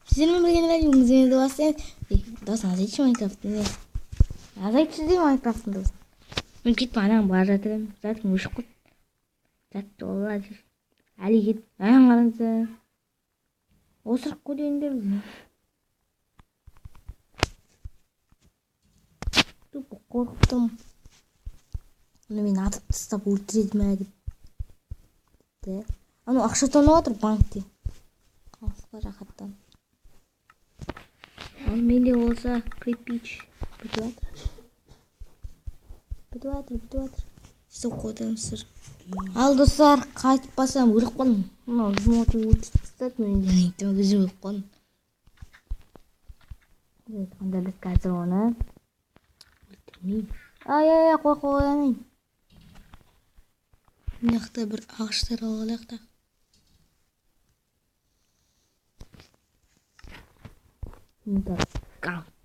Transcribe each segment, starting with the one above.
Сіздермен бірге радиоңыз дауысы. Даусын азайтшы Майнкрафтты. Азайтшы дей Майнкрафттың дауысын. Мен кетіп анаған бара жатырмын. Затың өшіп құт. Затты олар жүр. Әлі кетіп аян қараңызды. Осырып көрейіндер бізін. Тупо қорқыптым. Оны мен атып тастап өлтіреді ме деп. Аны ақша тонып отыр банкте. Қалысқа рахаттан. Ал менде болса кирпич бітіп жатыр. Что қойдыңыздар. Ал достар, қайтып басам өліп қалдым. Мынау жұмоты өлтіріп тастады, мен де өзім өліп қалдым. Айтқанда біз қазір оны өлтірмейміз. Ай, қоймайын. Мына жақта бір ағаштар алайық та.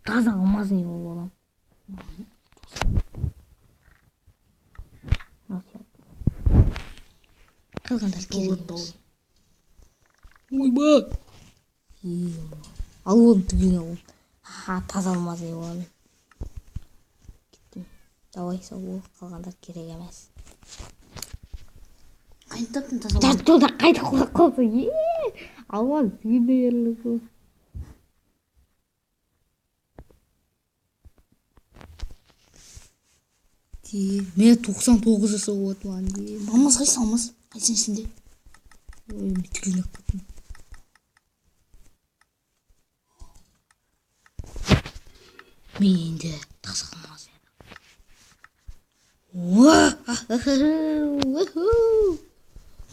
Таза алмазный болып аламын. Қалғандар келеді. Ойба! Ал оны түген алым. Таза алмазный боламын. Кеттім. Давай сол қалғандар керек емес. Қайттаптың таза алмаз. Жартылда қайты қалса. Алмаз түгенде ерлігі. Мен 99 жасы болады маған дейін. Алмаз қайсы алмаз? Қайсын ішінде? Ой, мен түгенек қаттым. Мен енді таза алмаз едім.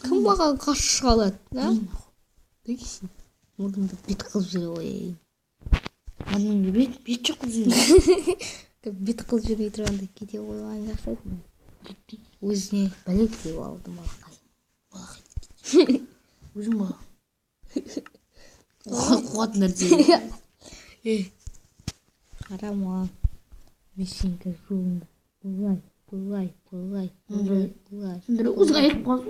Кім маған қарсы қалады? Дегісі. Мұрнымды бет қылып жүре қояйын. Мұрнымды бет жоқ қылып жүре. Бет қылып жүрмей тұрғанда кете қойған жақсы еді. Өзіне бәлек деп алдым балақай. Өзің ба? Қуатын нәрсе. Қара маған. Месенька жолында. Бұлай. Сендер өзің айтып қалсың.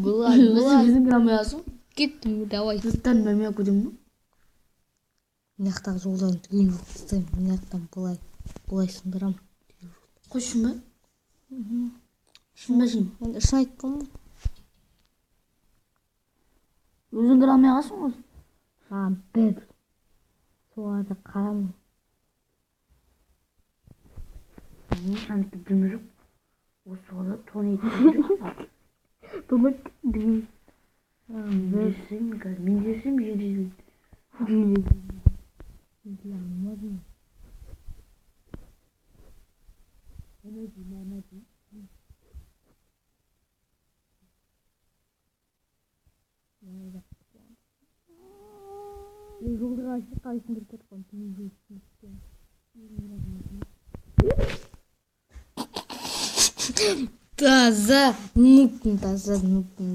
Бұлай. Өзің кірамай алсың. Кеттім, давай. Жұрттан бәме көдім бі? Мынақтағы жолдан түген жоқ тастаймын. Мынақтан бұлай сындырам. Қойшын ба? Шын ба шын? Мен шын айтқым. Өзің кірамай қалсың ғой? Бір. Соларды қарамын. Санты дүмі жоқ. Осы олар тонайды жоқ. Бұмыт дүмі. Мен десем жедеймін. Алмадым. Жолдыға қайсын бір кетіп таза нуптың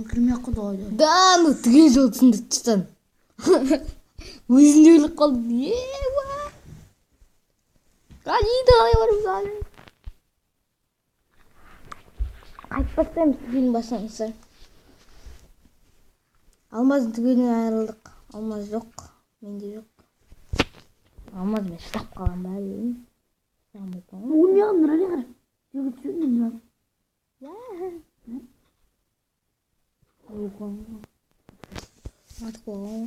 Кірмей құды ойды. Да, ну түген жол түсінді тұстан. Өзінде өліп қалды. Қайда қалай барып залым. Қайтып бастаймыз түгенің басаңыздар. Алмаздың түгенінен айырылдық. Алмаз жоқ. Менде жоқ. Алмаз мен шыдап қалам ба деймін. Өлмеғым нұр әлі қара. Жөгі түсетін нұр. Атық болған.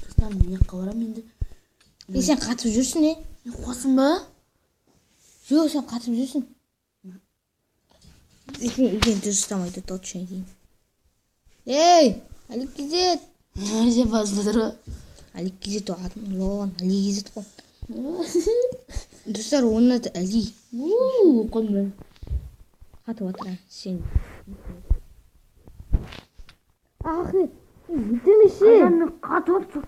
Жастан мен еққа барам енді. Сен қатып жүрсің, Мен қуасың ба? Жоқ, сен қатып жүрсің. Екен дұрыстамайды, точно дейін. Ей, Алик Кезет. Сен басылдыр ба? Алик Кезет оғатын, лоған, Али Кезет қон. Достар, оның аты Али. Қон ба? Қатып атыра, сен. Ақы, өтемеші. Мен қатып атып.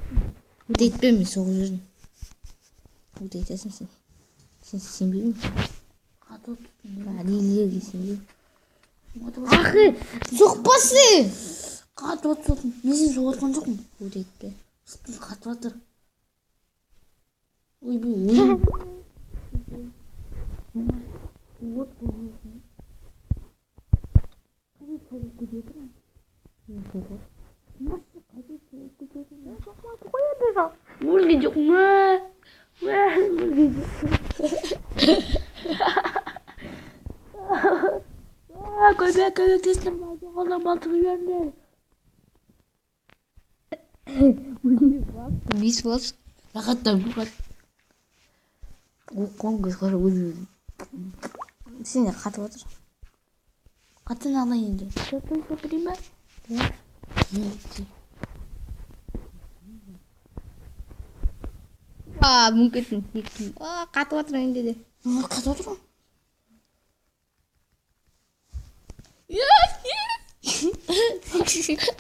Өтейтпе мен соғып жүрдім. Өтейтесің сен. Сен сенбеймін. Қатып атып. Алилерге сенбеймін. Ақы, соқпасы. Қатып атып. Мен сен соғып атқан жоқпын. Өтейтпе. Қатып атыр. Ой, бұл. Вот. Mulgi жоқ ма? Mulgi жоқ. Көбек тесілім алды. Қолдан балтығы берді. Бес болсын. Рахаттан бұқат. Қоң көз қара өзі. Сен де қатып отыр. Қатын алайын енді. Шөпін көпірей ма? Мүмкін. Қатып отыр енді де. Қатып отыр ғой.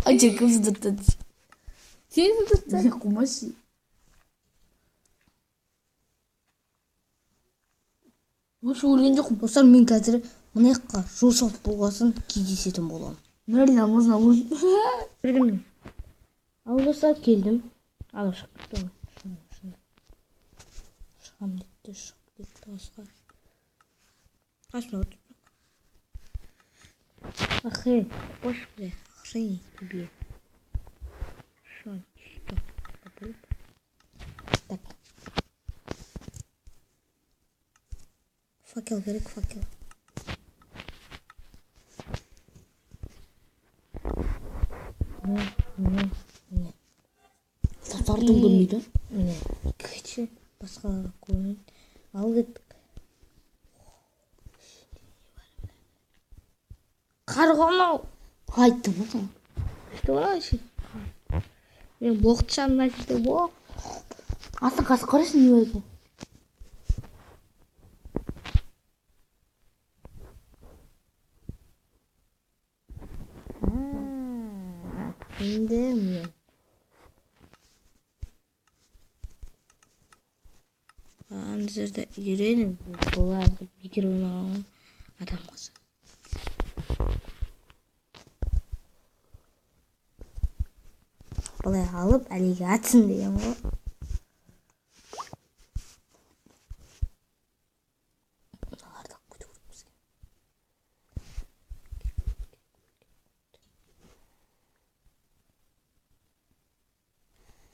Acı kız tuttu. Sen tuttu. Ne kumaşı? Осы өлген жоқ. Достар, мен қазір мына жаққа жол салып болғасын кездесетін боламын. Нәлина мұзына мұз. Білдім. Ал достар, келдім. Ал шығып кеттім. Шығам детті, шығып кетті басқа. Қасына отыр. Ахы, қош бізі. Ақшай тебе. Шон, стоп. Так. Факел керек, факел. Міне. Татардың көрмейді. Міне. Кіші басқаларға көрмейді. Ал кеттік. Қарғанау. Қайттым ғой. Что вообще? Мен боқтышам мына жерде боқ. Астын қасық қарайсың не бар екен? Енді мен. Ана жерде үйреніп оларды бекер ойнаған адам қоса. Бұлай алып әлеге атсын деген ғой. Ардақ күтіп көріп бізге.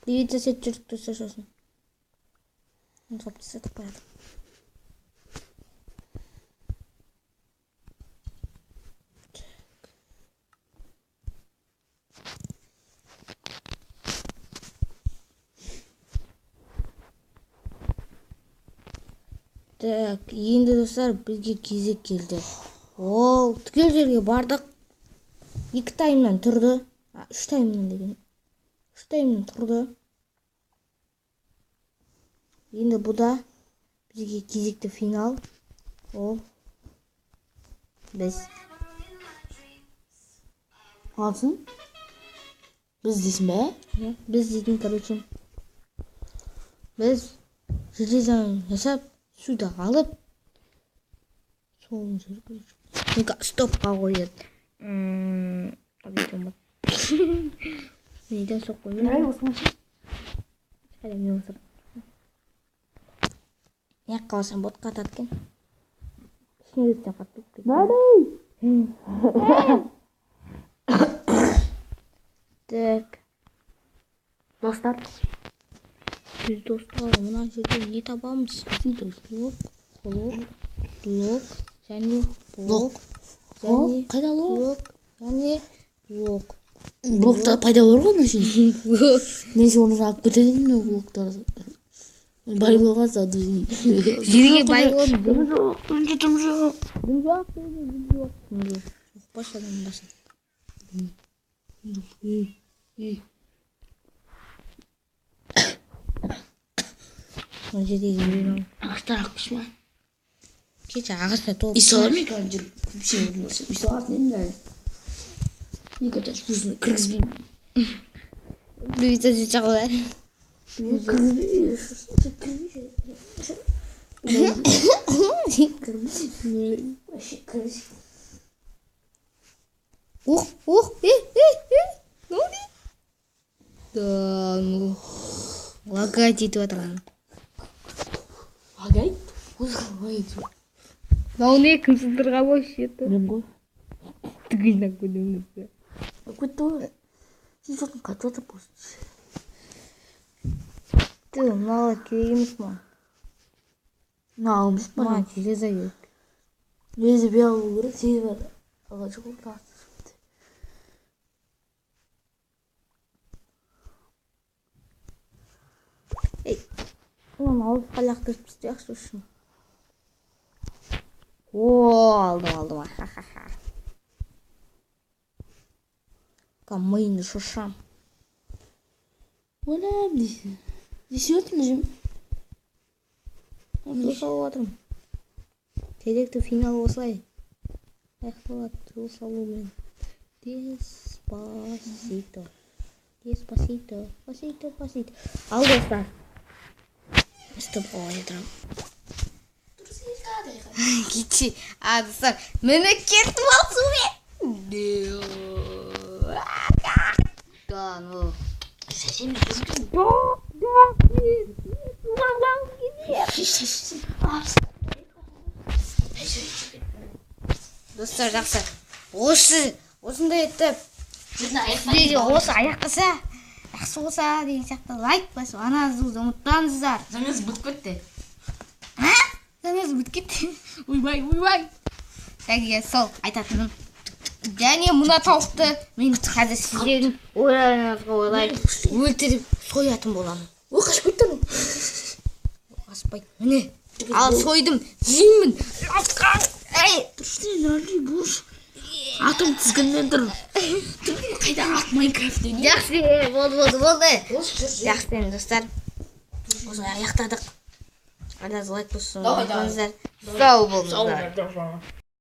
Привет, сосед, жүріп тұрса сосын. Сопты сатып қояды. Так, енді достар, бізге кезек келді. Ол түгел жерге бардық. 2 таймнан тұрды. 3 таймнан деген. 3 таймнан тұрды. Енді бұда бізге кезекті финал. Ол біз. Алсын? Біз дейсің бе? Біз дейтін, короче. Біз железаны жасап, суды алып, соғын жүріп. Мені стопқа қойды. Неден соқ қойды? Нұрай осыны ше? Әлемне осыр. Не қаласам бот қатады кен. Снегістен қатып кетті. Нұрай! Так. Достар. Біз достар, мына жерде не табамыз? Блок, және блок, және Қайда лок? блок, және блок. Блоктар пайда бар ғой мәшін. Несі оны алып кететін мына блоктар. Бай болған сады. Жерге бай болды. Дым жоқ, дым жоқ. Дым жоқ, дым жоқ. Башадан баша. Мына жердегі үйрен. Ағаштар ақпыш ма? Кеше ағашта топ. Исалар ма екен жүріп? Көпше болсын. Исалар нем бәрі? Неге тәш көзіне кіргізбеймін. Büyüte sıcaklar. Ne oluyor? Dur. Лагать itu aturan. Лагать? Лагать itu. Mau nih kemsenter kamu shit. Belum gue. Tegin aku dulu. Кетті ғой. Сен сосын қайтып жатыр болсын. мынау керек емес маған. Мына алымыз ба? Маған железо керек. Лезі бе алу керек, сен бар. Алға жоқ тағысы. Оны алып қалақтырып тастайықшы үшін. Алдым. Ха-ха-ха. Миымды шошам. Ойлам дейсің. Десе өттім жем. Дұрыс алып отырмын. Теректі финал осылай. Аяқталады жол салумен. Деспасито. Ал достар. Стоп қойып отырамын. Кетші. Достар, мені кетіп алсумен. Сәсем Достар, жақсы. Осындай етіп сіздерде осы аяқтаса, жақсы болса деген сияқты лайк басып, анаңызды ұмытпаңыздар. жаңыз бұт кетті. Жаңыз бұт кетті. Ойбай. Тәгіге сол айтатыным. Және мұна тауықты мен қазір сіздердің ойларыңызға ойлай өлтіріп соятын боламын. Ол қашып кетті ме? Аспайды. Міне. Ал сойдым, жеймін. Тұрсын әлі бұш. Атым тізгінмен тұр. Қайда ат Майнкрафт дейін. Жақсы, болды. Жақсы, достар. Осылай аяқтадық. Арнаңызға лайк қосыңыздар. Сау болыңыздар.